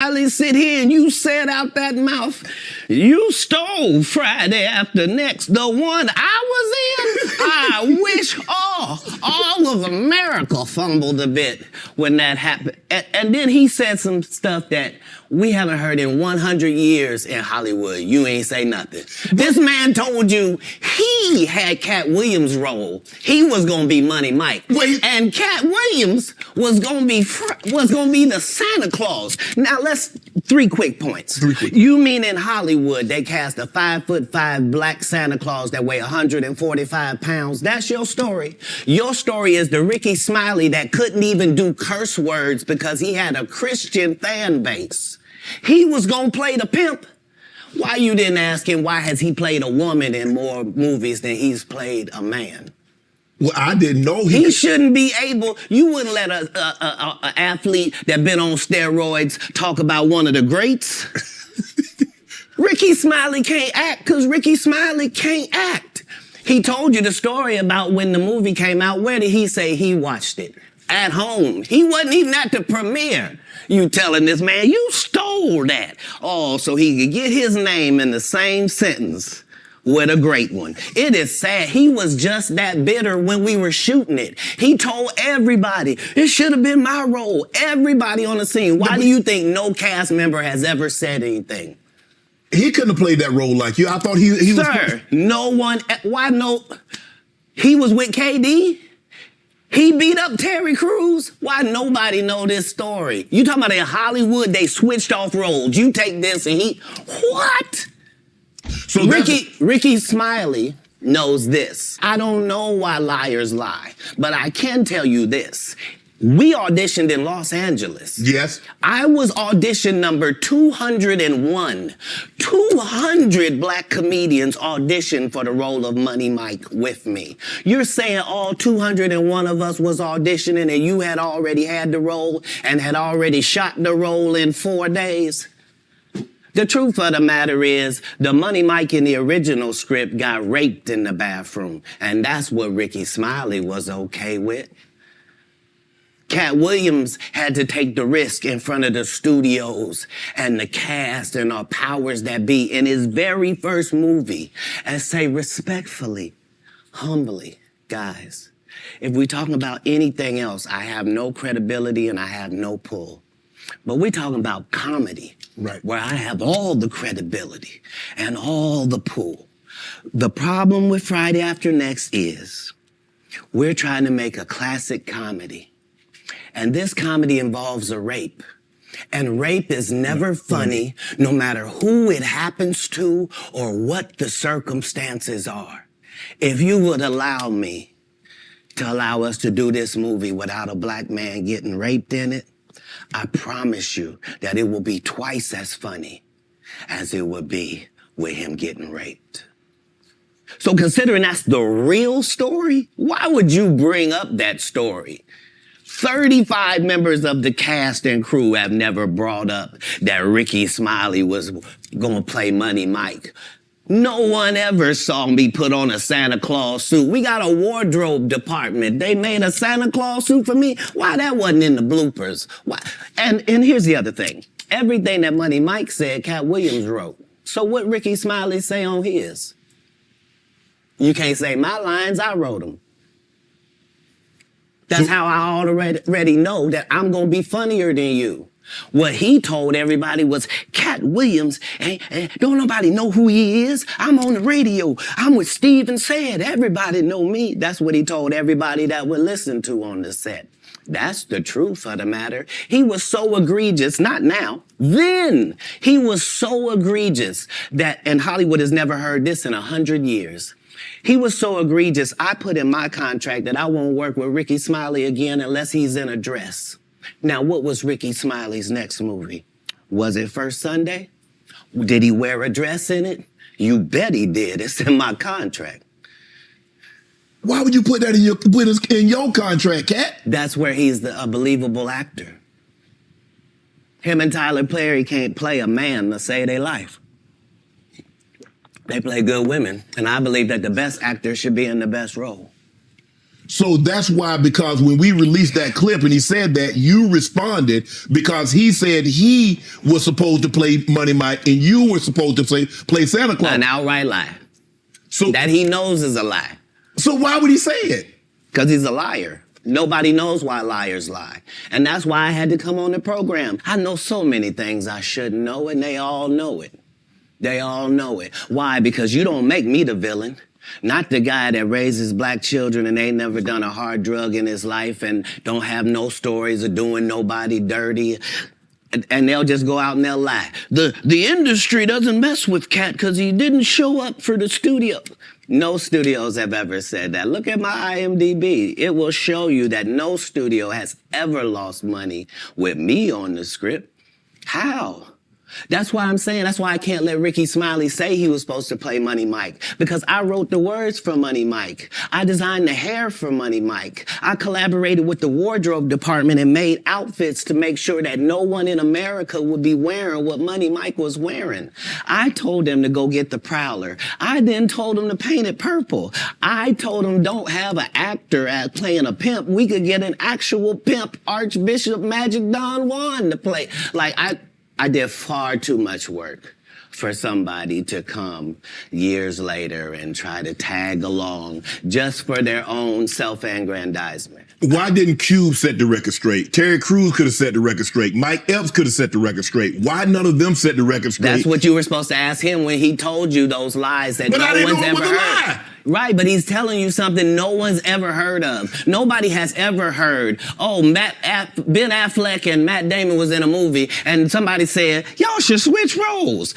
Smiley sit here and you said out that mouth, you stole Friday After Next, the one I was in? I wish all of America fumbled a bit when that happened. And then he said some stuff that we haven't heard in 100 years in Hollywood. You ain't say nothing. This man told you he had Katt Williams' role. He was gonna be Money Mike. Wait. And Katt Williams was gonna be the Santa Claus. Now let's 3 quick points. 3 quick. You mean in Hollywood they cast a 5'5" black Santa Claus that weigh 145 pounds? That's your story. Your story is the Rickey Smiley that couldn't even do curse words because he had a Christian fan base. He was gonna play the pimp. Why you didn't ask him why has he played a woman in more movies than he's played a man? Well, I didn't know he shouldn't be able. You wouldn't let a athlete that been on steroids talk about one of the greats. Rickey Smiley can't act because Rickey Smiley can't act. He told you the story about when the movie came out. Where did he say he watched it? At home. He wasn't even at the premiere. You telling this man, you stole that. Oh, so he could get his name in the same sentence with a great one. It is sad. He was just that bitter when we were shooting it. He told everybody, it should have been my role. Everybody on the scene. Why do you think no cast member has ever said anything? He couldn't have played that role like you. I thought he was... Sir, no one... Why no... He was with KD? He beat up Terry Crews? Why nobody know this story? You talking about in Hollywood, they switched off roles. You take this and he... What? So Rickey Smiley knows this. I don't know why liars lie, but I can tell you this. We auditioned in Los Angeles. Yes. I was audition number 201. 200 black comedians auditioned for the role of Money Mike with me. You're saying all 201 of us was auditioning and you had already had the role and had already shot the role in 4 days? The truth of the matter is, the Money Mike in the original script got raped in the bathroom, and that's what Rickey Smiley was okay with. Katt Williams had to take the risk in front of the studios and the cast and our powers that be in his very first movie and say respectfully, humbly, guys, if we're talking about anything else, I have no credibility and I have no pull. But we're talking about comedy, right, where I have all the credibility and all the pull. The problem with Friday After Next is we're trying to make a classic comedy. And this comedy involves a rape. And rape is never funny, no matter who it happens to or what the circumstances are. If you would allow me to allow us to do this movie without a black man getting raped in it, I promise you that it will be twice as funny as it would be with him getting raped. So considering that's the real story, why would you bring up that story? 35 members of the cast and crew have never brought up that Rickey Smiley was gonna play Money Mike. No one ever saw me put on a Santa Claus suit. We got a wardrobe department. They made a Santa Claus suit for me. Why that wasn't in the bloopers? Why? And here's the other thing. Everything that Money Mike said, Katt Williams wrote. So what Rickey Smiley say on his? You can't say my lines, I wrote them. That's how I already know that I'm gonna be funnier than you. What he told everybody was, Katt Williams, don't nobody know who he is. I'm on the radio. I'm with Steve and Said. Everybody know me. That's what he told everybody that would listen to on the set. That's the truth of the matter. He was so egregious, not now, then. He was so egregious that, and Hollywood has never heard this in 100 years. He was so egregious, I put in my contract that I won't work with Rickey Smiley again unless he's in a dress. Now, what was Rickey Smiley's next movie? Was it First Sunday? Did he wear a dress in it? You bet he did. It's in my contract. Why would you put that in your contract, Katt? That's where he's a believable actor. Him and Tyler Perry can't play a man to save their life. They play good women, and I believe that the best actor should be in the best role. So that's why, because when we released that clip and he said that, you responded because he said he was supposed to play Money Mike and you were supposed to play Santa Claus. An outright lie. So that he knows is a lie. So why would he say it? Because he's a liar. Nobody knows why liars lie. And that's why I had to come on the program. I know so many things I shouldn't know, and they all know it. They all know it. Why? Because you don't make me the villain. Not the guy that raises black children and ain't never done a hard drug in his life and don't have no stories of doing nobody dirty. And they'll just go out and they'll lie. The industry doesn't mess with Katt because he didn't show up for the studio. No studios have ever said that. Look at my IMDb. It will show you that no studio has ever lost money with me on the script. How? That's why I'm saying, that's why I can't let Rickey Smileys say he was supposed to play Money Mike. Because I wrote the words for Money Mike. I designed the hair for Money Mike. I collaborated with the wardrobe department and made outfits to make sure that no one in America would be wearing what Money Mike was wearing. I told them to go get the Prowler. I then told them to paint it purple. I told them don't have an actor playing a pimp. We could get an actual pimp, Archbishop Magic Don Juan to play. Like, I did far too much work for somebody to come years later and try to tag along just for their own self-aggrandizement. Why didn't Cube set the record straight? Terry Crews could have set the record straight. Mike Epps could have set the record straight. Why none of them set the record straight? That's what you were supposed to ask him when he told you those lies that no one's ever heard. Right, but he's telling you something no one's ever heard of. Nobody has ever heard, oh, Ben Affleck and Matt Damon was in a movie, and somebody said, y'all should switch roles.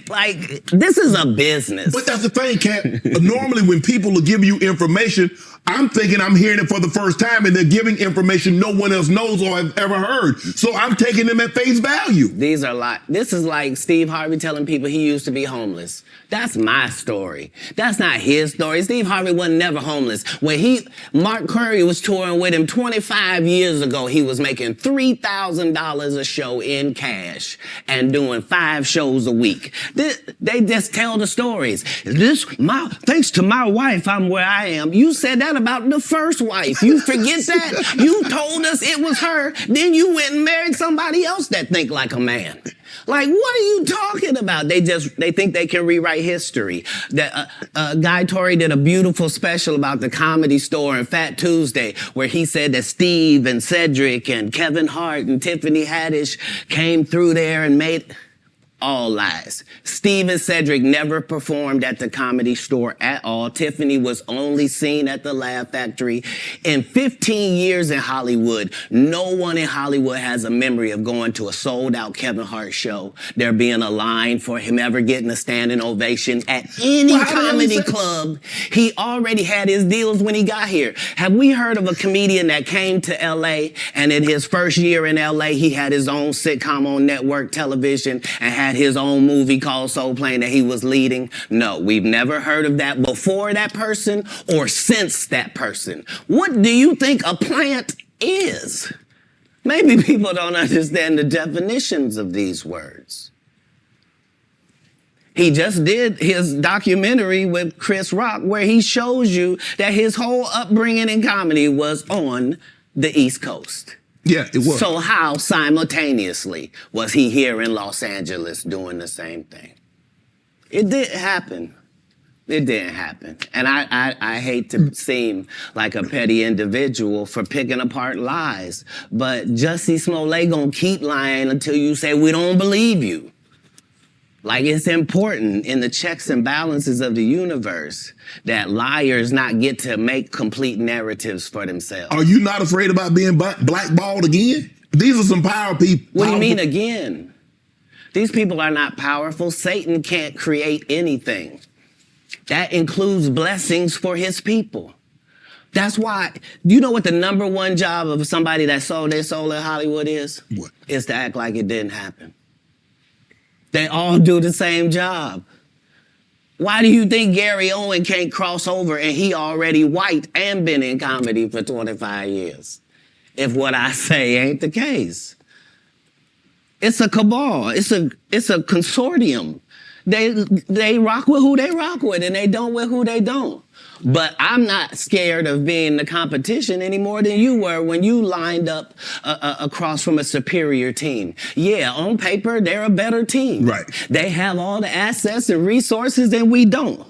Like, this is a business. But that's the thing, Katt. Normally when people will give you information, I'm thinking I'm hearing it for the first time, and they're giving information no one else knows or has ever heard. So I'm taking them at face value. These are like, this is like Steve Harvey telling people he used to be homeless. That's my story. That's not his story. Steve Harvey wasn't never homeless. When Mark Curry was touring with him 25 years ago, he was making $3,000 a show in cash and doing 5 shows a week. They just tell the stories. Thanks to my wife, I'm where I am. You said that about the first wife. You forget that? You told us it was her. Then you went and married somebody else that think like a man. Like, what are you talking about? They think they can rewrite history. Guy Torrey did a beautiful special about the Comedy Store and Fat Tuesday, where he said that Steve and Cedric and Kevin Hart and Tiffany Haddish came through there and made... All lies. Steve and Cedric never performed at the Comedy Store at all. Tiffany was only seen at the Laugh Factory. In 15 years in Hollywood, no one in Hollywood has a memory of going to a sold-out Kevin Hart show, there being a line for him ever getting a standing ovation at any comedy club. He already had his deals when he got here. Have we heard of a comedian that came to L.A. and in his first year in L.A. he had his own sitcom on network television and had his own movie called Soul Plane that he was leading? No, we've never heard of that before that person or since that person. What do you think a plant is? Maybe people don't understand the definitions of these words. He just did his documentary with Chris Rock where he shows you that his whole upbringing in comedy was on the East Coast. Yeah, it was. So how simultaneously was he here in Los Angeles doing the same thing? It didn't happen. It didn't happen. And I hate to seem like a petty individual for picking apart lies, but Jussie Smollett gonna keep lying until you say we don't believe you. Like, it's important in the checks and balances of the universe that liars not get to make complete narratives for themselves. Are you not afraid about being blackballed again? These are some power people. What do you mean again? These people are not powerful. Satan can't create anything. That includes blessings for his people. That's why, you know what the #1 job of somebody that sold their soul in Hollywood is? What? Is to act like it didn't happen. They all do the same job. Why do you think Gary Owen can't cross over and he already white and been in comedy for 25 years? If what I say ain't the case. It's a cabal. It's a consortium. They rock with who they rock with and they don't with who they don't. But I'm not scared of being the competition any more than you were when you lined up across from a superior team. Yeah, on paper, they're a better team. Right. They have all the assets and resources and we don't.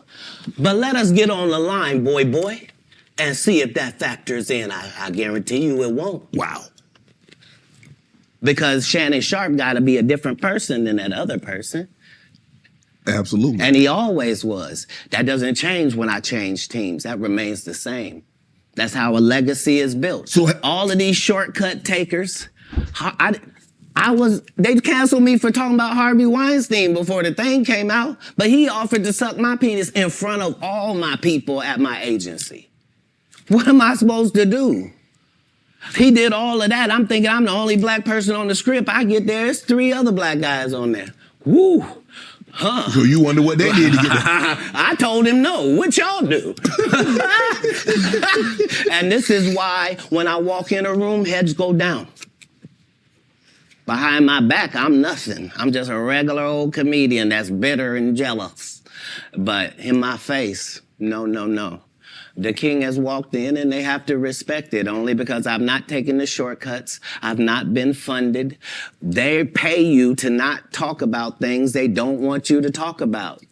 But let us get on the line, boy, and see if that factors in. I guarantee you it won't. Wow. Because Shannon Sharp got to be a different person than that other person. Absolutely. And he always was. That doesn't change when I change teams. That remains the same. That's how a legacy is built. So all of these shortcut takers, they canceled me for talking about Harvey Weinstein before the thing came out, but he offered to suck my penis in front of all my people at my agency. What am I supposed to do? He did all of that. I'm thinking I'm the only black person on the script. I get there, it's 3 other black guys on there. Woo. Huh. So you wonder what they did to get there? I told him no. What y'all do? And this is why when I walk in a room, heads go down. Behind my back, I'm nothing. I'm just a regular old comedian that's bitter and jealous. But in my face, no. The king has walked in and they have to respect it only because I've not taken the shortcuts. I've not been funded. They pay you to not talk about things they don't want you to talk about.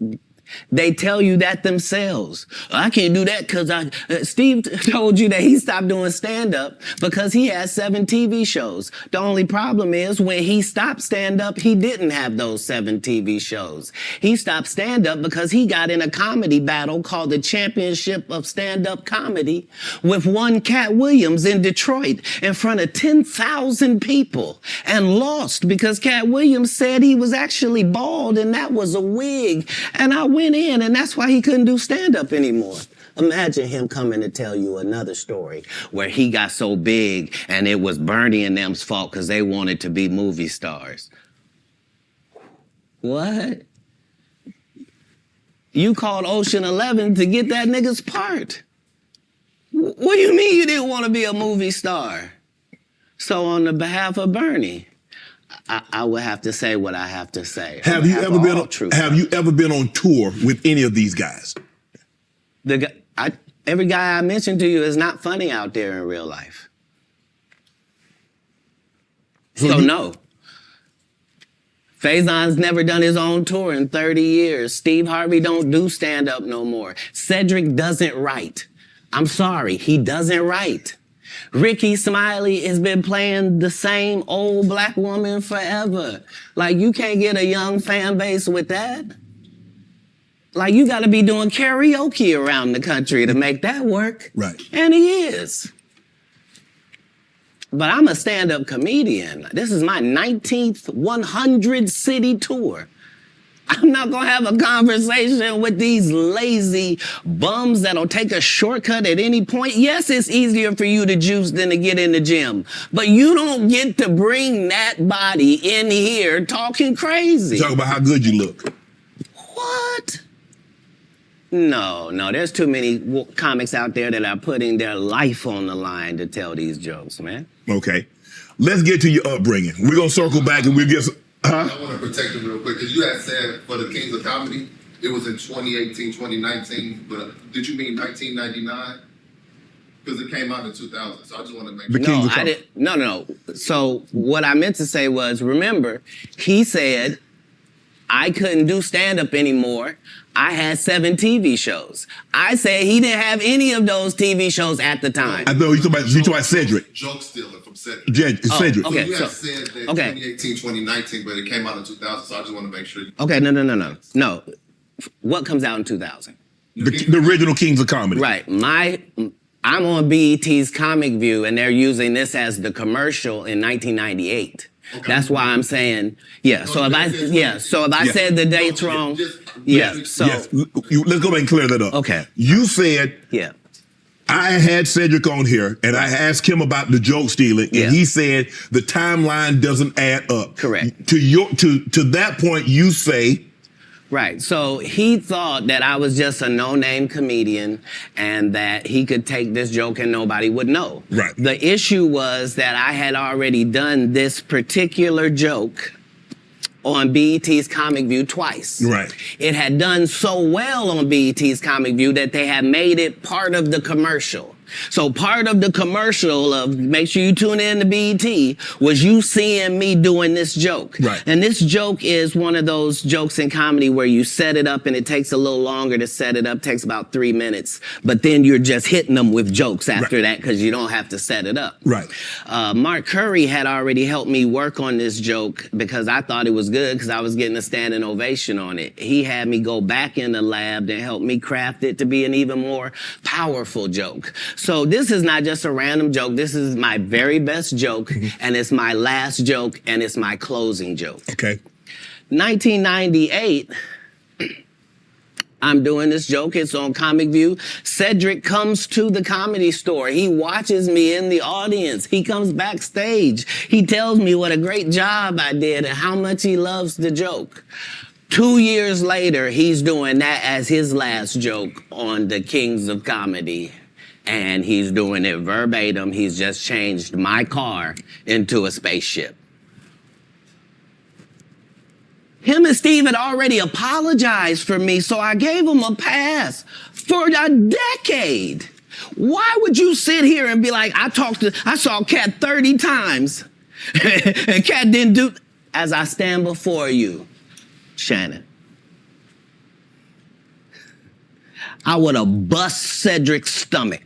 They tell you that themselves. I can't do that because Steve told you that he stopped doing stand-up because he has 7 TV shows. The only problem is when he stopped stand-up, he didn't have those 7 TV shows. He stopped stand-up because he got in a comedy battle called the Championship of Stand-Up Comedy with one Katt Williams in Detroit in front of 10,000 people and lost because Katt Williams said he was actually bald and that was a wig. And I went in, and that's why he couldn't do stand-up anymore. Imagine him coming to tell you another story where he got so big and it was Bernie and them's fault because they wanted to be movie stars. What? You called Ocean 11 to get that nigga's part. What do you mean you didn't want to be a movie star? So on the behalf of Bernie, I would have to say what I have to say. Have you ever been on tour with any of these guys? Every guy I mentioned to you is not funny out there in real life. So no. Faison's never done his own tour in 30 years. Steve Harvey don't do stand-up no more. Cedric doesn't write. I'm sorry, he doesn't write. Rickey Smiley has been playing the same old black woman forever. Like, you can't get a young fan base with that. Like, you gotta be doing karaoke around the country to make that work. Right. And he is. But I'm a stand-up comedian. This is my 19th 100-city tour. I'm not gonna have a conversation with these lazy bums that'll take a shortcut at any point. Yes, it's easier for you to juice than to get in the gym, but you don't get to bring that body in here talking crazy. Talk about how good you look. What? No, there's too many comics out there that are putting their life on the line to tell these jokes, man. Okay. Let's get to your upbringing. We're gonna circle back and we'll get some, I want to protect him real quick because you had said for the Kings of Comedy, it was in 2018, 2019, but did you mean 1999? Because it came out in 2000, so I just want to make sure. No. So what I meant to say was, remember, he said I couldn't do stand-up anymore. I had 7 TV shows. I said he didn't have any of those TV shows at the time. I know you talking about Cedric. Joke stealing from Cedric. Cedric. Okay, So you had said that 2018, 2019, but it came out in 2000, so I just want to make sure. Okay, no. What comes out in 2000? The original Kings of Comedy. Right. I'm on BET's Comic View, and they're using this as the commercial in 1998. Okay. That's why I'm saying, yeah. So if I said the dates wrong, So let's go back and clear that up. Okay. You said, yeah, I had Cedric on here, and I asked him about the joke stealing, and he said the timeline doesn't add up. Correct. To that point, you say. Right. So he thought that I was just a no-name comedian and that he could take this joke and nobody would know. Right. The issue was that I had already done this particular joke on BET's Comic View twice. Right. It had done so well on BET's Comic View that they had made it part of the commercial. So part of the commercial of make sure you tune in to BET was you seeing me doing this joke. Right. And this joke is one of those jokes in comedy where you set it up and it takes a little longer to set it up, takes about 3 minutes, but then you're just hitting them with jokes after that because you don't have to set it up. Right. Mark Curry had already helped me work on this joke because I thought it was good because I was getting a standing ovation on it. He had me go back in the lab and help me craft it to be an even more powerful joke. So this is not just a random joke. This is my very best joke, and it's my last joke, and it's my closing joke. Okay. 1998, I'm doing this joke. It's on Comic View. Cedric comes to the Comedy Store. He watches me in the audience. He comes backstage. He tells me what a great job I did and how much he loves the joke. 2 years later, he's doing that as his last joke on the Kings of Comedy. And he's doing it verbatim. He's just changed my car into a spaceship. Him and Steve had already apologized for me, so I gave him a pass for a decade. Why would you sit here and be like, I saw Katt 30 times, and Katt didn't do, as I stand before you, Shannon. I would have bust Cedric's stomach.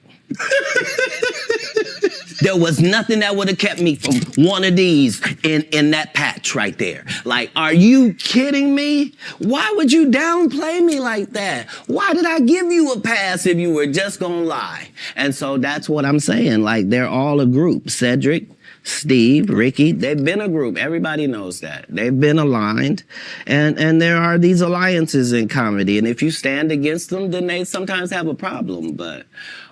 There was nothing that would have kept me from one of these in that patch right there. Like, are you kidding me? Why would you downplay me like that? Why did I give you a pass if you were just gonna lie? And so that's what I'm saying. Like, they're all a group. Cedric, Steve, Rickey, they've been a group. Everybody knows that. They've been aligned. And there are these alliances in comedy. And if you stand against them, then they sometimes have a problem. But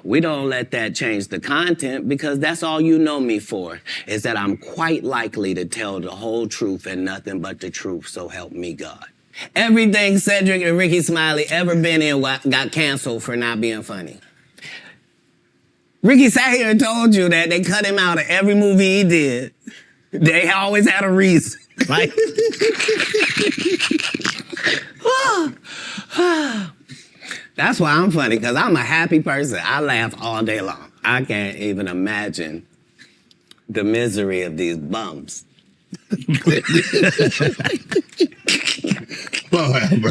we don't let that change the content because that's all you know me for, is that I'm quite likely to tell the whole truth and nothing but the truth, so help me God. Everything Cedric and Rickey Smiley ever been in got canceled for not being funny. Rickey sat here and told you that they cut him out of every movie he did. They always had a reason. Like, that's why I'm funny, because I'm a happy person. I laugh all day long. I can't even imagine the misery of these bums.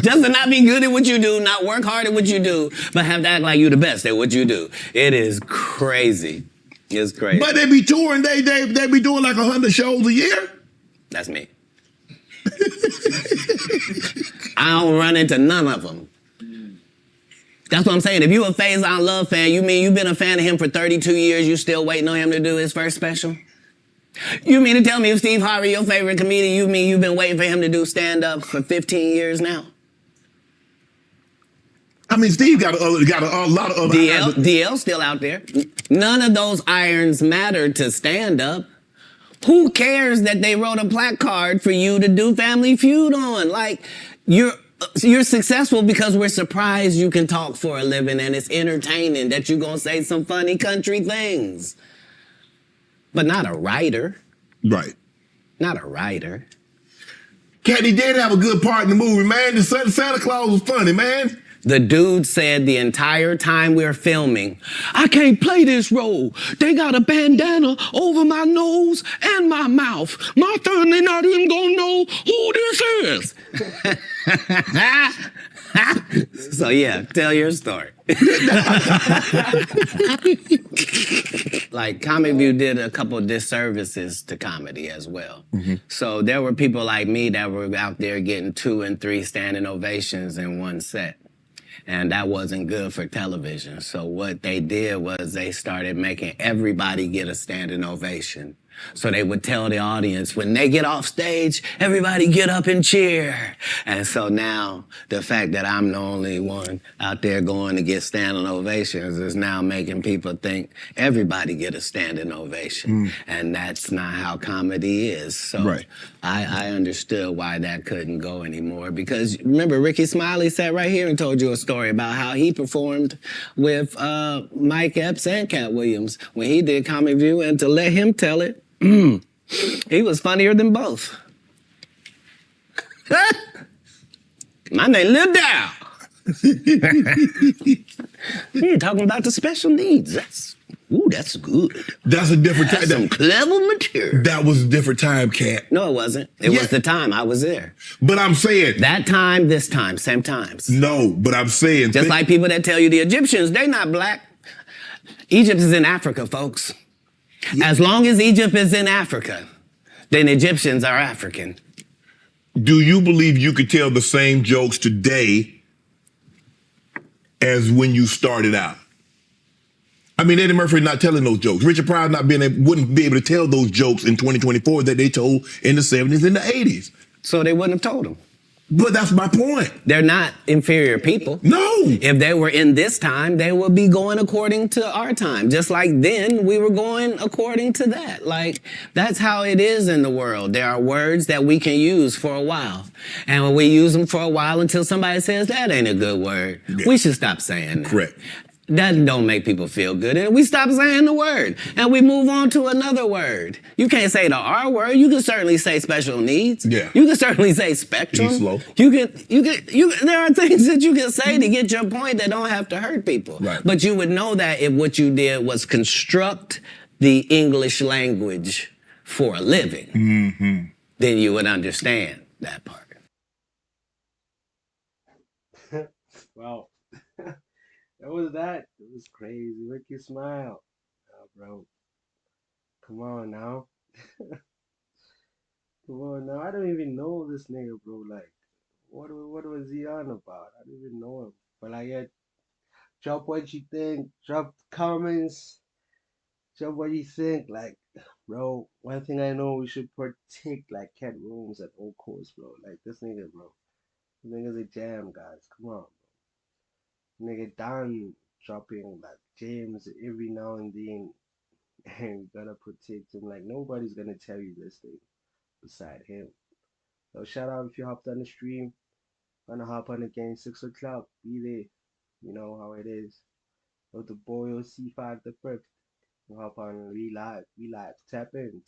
Just to not be good at what you do, not work hard at what you do, but have to act like you're the best at what you do. It is crazy. It's crazy. But they be touring, they be doing like 100 shows a year? That's me. I don't run into none of them. That's what I'm saying. If you a Faison Love fan, you mean you've been a fan of him for 32 years, you still waiting on him to do his first special? You mean to tell me if Steve Harvey, your favorite comedian, you mean you've been waiting for him to do stand-up for 15 years now? I mean, Steve got a lot of other DL's still out there. None of those irons matter to stand-up. Who cares that they wrote a placard for you to do Family Feud on? Like, you're successful because we're surprised you can talk for a living and it's entertaining that you're gonna say some funny country things. But not a writer. Right. Not a writer. Katt, he did have a good part in the movie, man. The Santa Claus was funny, man. The dude said the entire time we're filming, I can't play this role. They got a bandana over my nose and my mouth. My family not even gonna know who this is. So yeah, tell your story. Like, Comic View did a couple of disservices to comedy as well. Mm-hmm. So there were people like me that were out there getting 2 and 3 standing ovations in one set. And that wasn't good for television. So what they did was they started making everybody get a standing ovation. So they would tell the audience, when they get off stage, everybody get up and cheer. And so now the fact that I'm the only one out there going to get standing ovations is now making people think everybody get a standing ovation. Mm. And that's not how comedy is. So right. I understood why that couldn't go anymore. Because remember, Rickey Smiley sat right here and told you a story about how he performed with Mike Epps and Katt Williams when he did Comic View. And to let him tell it, he was funnier than both. My name Lil Dow. You're talking about the special needs. That's good. That's a different time. That's some clever material. That was a different time, Katt. No, it wasn't. It was the time I was there. But I'm saying that time, this time, same times. No, but I'm saying just like people that tell you the Egyptians, they're not black. Egypt is in Africa, folks. Yeah. As long as Egypt is in Africa, then Egyptians are African. Do you believe you could tell the same jokes today as when you started out? I mean, Eddie Murphy not telling those jokes. Richard Pryor wouldn't be able to tell those jokes in 2024 that they told in the 70s and the 80s. So they wouldn't have told them. But that's my point. They're not inferior people. No. If they were in this time, they would be going according to our time. Just like then, we were going according to that. Like, that's how it is in the world. There are words that we can use for a while. And when we use them for a while until somebody says, that ain't a good word, we should stop saying that. Correct. That don't make people feel good. And we stop saying the word. And we move on to another word. You can't say the R word. You can certainly say special needs. Yeah. You can certainly say spectrum. Be slow. There are things that you can say to get your point that don't have to hurt people. Right. But you would know that if what you did was construct the English language for a living, then you would understand that part. Wow. That was that. It was crazy. Rickey smile. Oh, bro. Come on now. Come on now. I don't even know this nigga, bro. Like, what was he on about? I don't even know him. But like, yeah, drop what you think. Drop comments. Drop what you think. Like, bro, one thing I know, we should protect like Katt rooms at all costs, bro. Like this nigga, bro. This nigga's a jam, guys. Come on, bro. Nigga Don dropping like gems every now and then, and we gotta protect him. Like nobody's gonna tell you this thing beside him. So shout out if you hopped on the stream. Gonna hop on again 6 o'clock. Be there. You know how it is. With the boy C5 the fifth. Hop on. We live. Tap in.